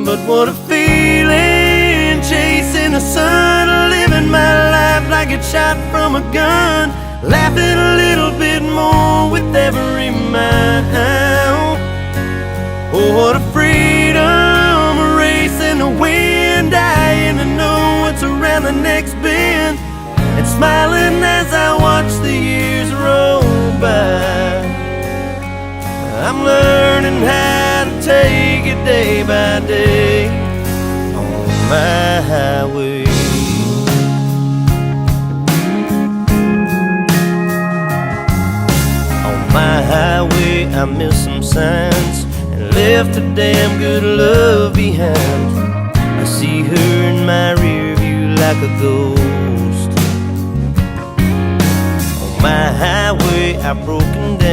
But what a feeling, chasing the sun, living my life like it's shot from a gun, laughing a little bit more with every mile. Oh, what a freedom, racing the wind, dying to know what's around the next bend, and smiling as I watch the years roll by. I'm learning how to take it day by day on my highway. On my highway I missed some signs and left a damn good love behind. I see her in my rear view like a ghost. On my highway I've broken down.